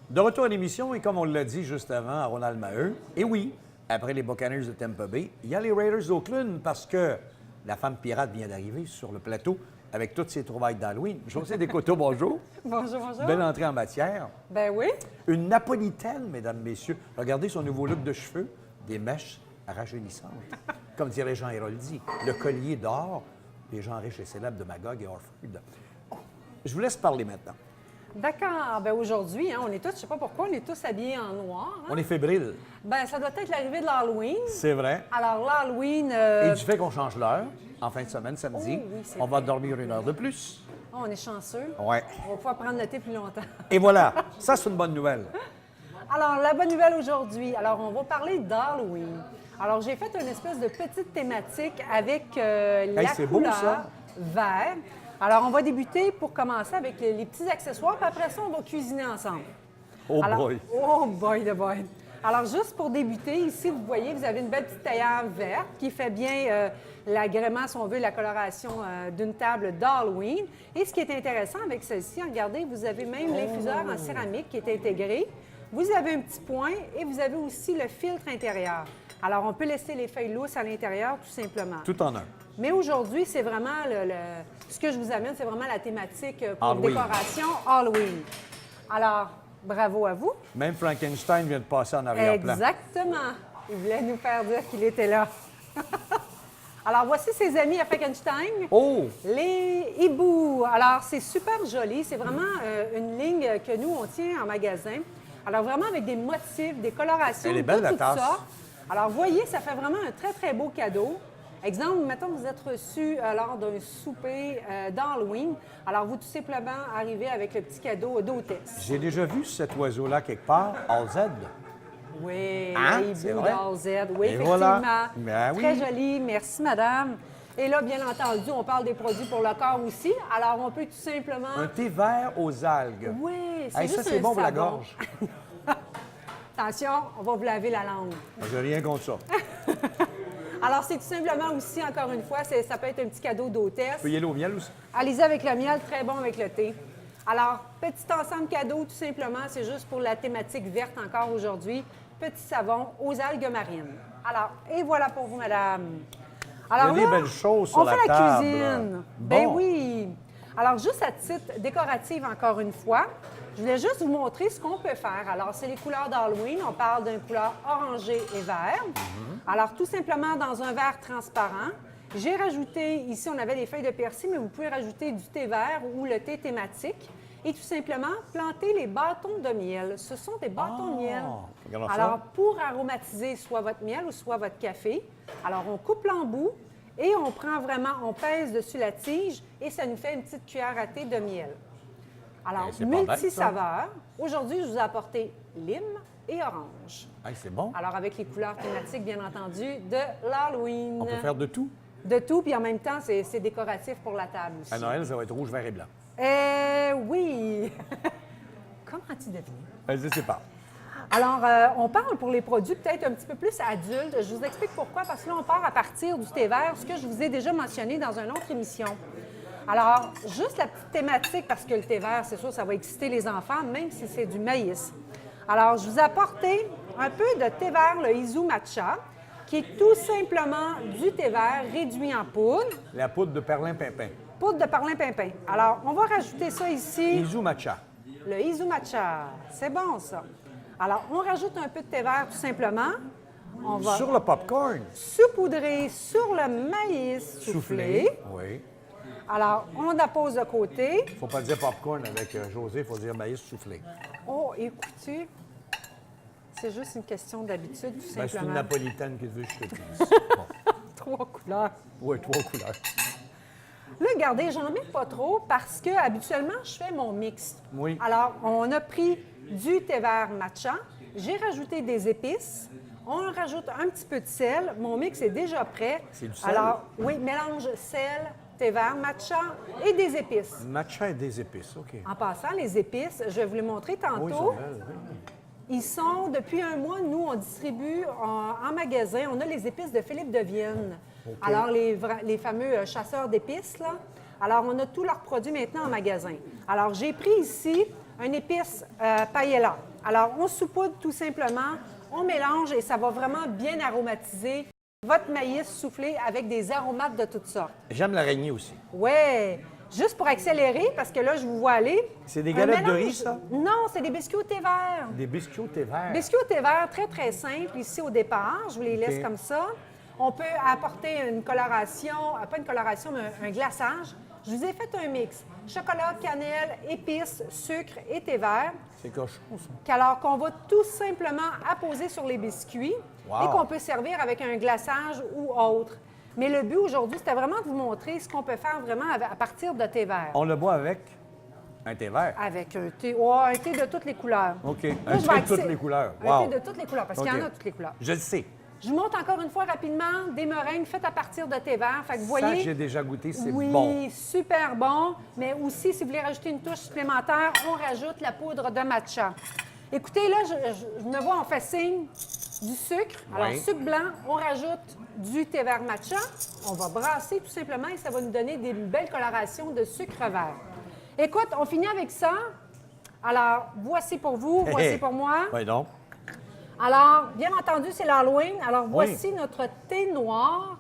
De retour à l'émission, et comme on l'a dit juste avant à Ronald Maheu, et oui, après les Buccaneers de Tampa Bay, il y a les Raiders d'Oakland parce que la femme pirate vient d'arriver sur le plateau avec toutes ses trouvailles d'Halloween. Josée Descoteaux, bonjour. Bonjour, bonjour. Belle entrée en matière. Ben oui. Une napolitaine, mesdames, messieurs. Regardez son nouveau look de cheveux, des mèches rajeunissantes. Comme dirait Jean Héroldi, le collier d'or des gens riches et célèbres de Magog et Orford. Je vous laisse parler maintenant. D'accord. Ben aujourd'hui, on est tous, je sais pas pourquoi, on est tous habillés en noir. On est fébrile. Ben ça doit être l'arrivée de l'Halloween. C'est vrai. Alors l'Halloween... Et du fait qu'on change l'heure, en fin de semaine, samedi, oui, c'est on va dormir 1 heure de plus. on est chanceux. Ouais. On va pouvoir prendre le thé plus longtemps. Et voilà, ça c'est une bonne nouvelle. Alors la bonne nouvelle aujourd'hui, alors on va parler d'Halloween. Alors j'ai fait une espèce de petite thématique avec la c'est beau, couleur ça. vert. Alors on va débuter pour commencer avec les petits accessoires, puis après ça on va cuisiner ensemble. Oh Alors, boy. Oh boy, de boy. Alors, juste pour débuter, ici, vous voyez, vous avez une belle petite théière verte qui fait bien l'agrément, si on veut, la coloration d'une table d'Halloween. Et ce qui est intéressant avec celle-ci, regardez, vous avez même l'infuseur en céramique qui est intégré. Vous avez un petit point et vous avez aussi le filtre intérieur. Alors, on peut laisser les feuilles lousses à l'intérieur, tout simplement. Tout en un. Mais aujourd'hui, c'est vraiment ce que je vous amène, c'est vraiment la thématique pour Halloween. décoration Halloween. Alors, bravo à vous. Même Frankenstein vient de passer en arrière-plan. Exactement. Il voulait nous faire dire qu'il était là. Alors, voici ses amis à Frankenstein. Oh! Les hiboux. Alors, c'est super joli. C'est vraiment une ligne que nous, on tient en magasin. Alors, vraiment avec des motifs, des colorations. Elle est belle, de la tout tasse. ça. Alors, voyez, ça fait vraiment un très, très beau cadeau. Exemple, mettons que vous êtes reçu lors d'un souper d'Halloween. Alors, vous tout simplement arrivez avec le petit cadeau d'hôtesse. J'ai déjà vu cet oiseau-là quelque part, All Z. Oui, Hein? les C'est hiboux vrai? d'All Z. Oui, Et effectivement. voilà. Ben oui. Très joli. Merci, madame. Et là, bien entendu, on parle des produits pour le corps aussi. Alors, on peut tout simplement... Un thé vert aux algues. Oui, c'est Hey, ça, juste c'est un bon pour la savon. gorge. Attention, on va vous laver la langue. J'ai rien contre ça. Alors, c'est tout simplement aussi, encore une fois, ça peut être un petit cadeau d'hôtesse. Tu peux y aller au miel aussi? Allez-y avec le miel, très bon avec le thé. Alors, petit ensemble cadeau, tout simplement, c'est juste pour la thématique verte encore aujourd'hui. Petit savon aux algues marines. Alors, et voilà pour vous, madame. Alors Il y a des là, belles choses sur on la fait la table. cuisine. Bon. Ben oui. Alors, juste à titre décorative, encore une fois, je voulais juste vous montrer ce qu'on peut faire. Alors, c'est les couleurs d'Halloween. On parle d'une couleur orangée et vert. Alors, tout simplement dans un verre transparent. J'ai rajouté, ici, on avait des feuilles de persil, mais vous pouvez rajouter du thé vert ou le thé thématique. Et tout simplement, planter les bâtons de miel. Ce sont des bâtons de miel. regarde ça. Alors, pour aromatiser soit votre miel ou soit votre café, alors on coupe l'embout et on prend vraiment, on pèse dessus la tige et ça nous fait une petite cuillère à thé de miel. Alors, Eh, c'est pas bête, ça. multisaveurs. Aujourd'hui, je vous ai apporté lime et orange. Hey, c'est bon. Alors, avec les couleurs thématiques, bien entendu, de l'Halloween. On peut faire de tout. De tout, puis en même temps, c'est décoratif pour la table aussi. À Noël, ça va être rouge, vert et blanc. Oui! Comment as-tu deviné? Je sais pas. Alors, on parle pour les produits peut-être un petit peu plus adultes. Je vous explique pourquoi, parce que là, on part à partir du thé vert, ce que je vous ai déjà mentionné dans une autre émission. Alors, juste la petite thématique, parce que le thé vert, c'est sûr, ça va exciter les enfants, même si c'est du maïs. Alors, je vous ai apporté un peu de thé vert, le Izu Matcha, qui est tout simplement du thé vert réduit en poudre, La poudre de perlimpinpin. poudre de perlimpinpin. Alors, on va rajouter ça ici. Izu matcha. Le Izu Matcha. C'est bon, ça. Alors, on rajoute un peu de thé vert, tout simplement. On va Sur le popcorn. saupoudrer sur le maïs soufflé. Oui. Alors, on la pose de côté. Faut pas dire popcorn avec José, il faut dire maïs soufflé. Oh, écoutez, c'est juste une question d'habitude, tout Ben, c'est une simplement. napolitaine qui veut que je te dise. Bon. 3 couleurs. Oui, 3 couleurs. Là, regardez, j'en mets pas trop parce que habituellement, je fais mon mix. Oui. Alors, on a pris du thé vert matcha. J'ai rajouté des épices. On rajoute un petit peu de sel. Mon mix est déjà prêt. C'est du sel? Alors, oui, mélange sel, thé vert matcha et des épices. Matcha et des épices, OK. En passant, les épices, je vais vous les montrer tantôt. Oui, ils sont belles, oui. Ils sont, depuis un mois, nous, on distribue en magasin, on a les épices de Philippe de Vienne. Alors, les fameux chasseurs d'épices, là. Alors, on a tous leurs produits maintenant en magasin. Alors, j'ai pris ici un épice paella. Alors, on saupoudre tout simplement, on mélange et ça va vraiment bien aromatiser votre maïs soufflé avec des aromates de toutes sortes. J'aime l'araignée aussi. Ouais. Juste pour accélérer, parce que là, je vous vois aller. C'est des Un galettes de mélange- riz, ça? Non, c'est des biscuits au thé vert. Des biscuits au thé vert. Biscuits au thé vert, très, très simple ici au départ. Je vous les laisse OK. comme ça. On peut apporter une coloration, pas une coloration, mais un glaçage. Je vous ai fait un mix. Chocolat, cannelle, épices, sucre et thé vert. C'est cochon, ça. Alors qu'on va tout simplement apposer sur les biscuits Wow. et qu'on peut servir avec un glaçage ou autre. Mais le but aujourd'hui, c'était vraiment de vous montrer ce qu'on peut faire vraiment à partir de thé vert. On le boit avec un thé vert. Avec un thé de toutes les couleurs. OK. Moi, Un je thé vais de toutes accé- les couleurs. Un Wow. thé de toutes les couleurs, parce qu'il y en a OK. toutes les couleurs. Je le sais. Je vous montre encore une fois rapidement des meringues faites à partir de thé vert. Fait que vous Ça, voyez, j'ai déjà goûté, c'est oui, bon. super bon. Mais aussi, si vous voulez rajouter une touche supplémentaire, on rajoute la poudre de matcha. Écoutez, là, je me vois, on fait signe du sucre. Alors, Oui. sucre blanc, on rajoute du thé vert matcha. On va brasser tout simplement et ça va nous donner des belles colorations de sucre vert. Écoute, on finit avec ça. Alors, voici pour vous, voici pour moi. Oui, donc. Alors, bien entendu, c'est l'Halloween. Alors, voici notre thé noir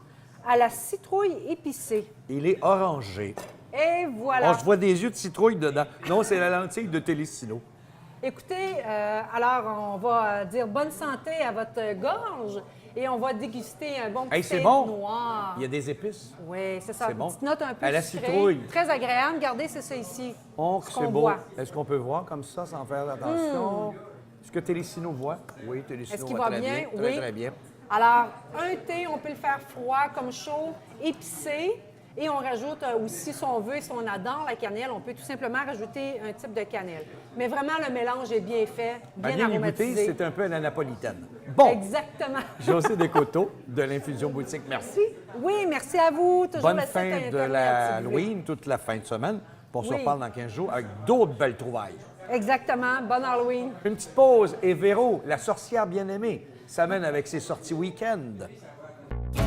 à la citrouille épicée. Il est orangé. Et voilà. Oh, je vois des yeux de citrouille dedans. Non, c'est la lentille de Télésino. Écoutez, alors, on va dire bonne santé à votre gorge et on va déguster un bon petit Hey, c'est thé bon. noir. Il y a des épices. Oui, c'est ça. C'est Une bon. petite note un peu À la sucrée, citrouille. très agréable. Regardez, c'est ça ici. Oh, ce c'est qu'on beau. boit. Est-ce qu'on peut voir comme ça sans faire attention? Est-ce que Télésino voit? Oui, Est-ce Télésino qu'il voit va très bien? bien. Oui. Très, très bien. Alors, un thé, on peut le faire froid comme chaud, épicé. Et on rajoute aussi, si on veut et si on adore la cannelle, on peut tout simplement rajouter un type de cannelle. Mais vraiment, le mélange est bien fait, bien Bien aromatisé. goûter, c'est un peu à la napolitaine. Bon, Exactement. José Descoteaux de l'Infusion Boutique, merci. Oui, merci à vous. Toujours Bonne le site fin de Internet, si vous voulez. l'Halloween, toute la fin de semaine. On se Oui. reparle dans 15 jours avec d'autres belles trouvailles. Exactement. Bonne Halloween. Une petite pause et Véro, la sorcière bien-aimée, s'amène avec ses sorties week-end.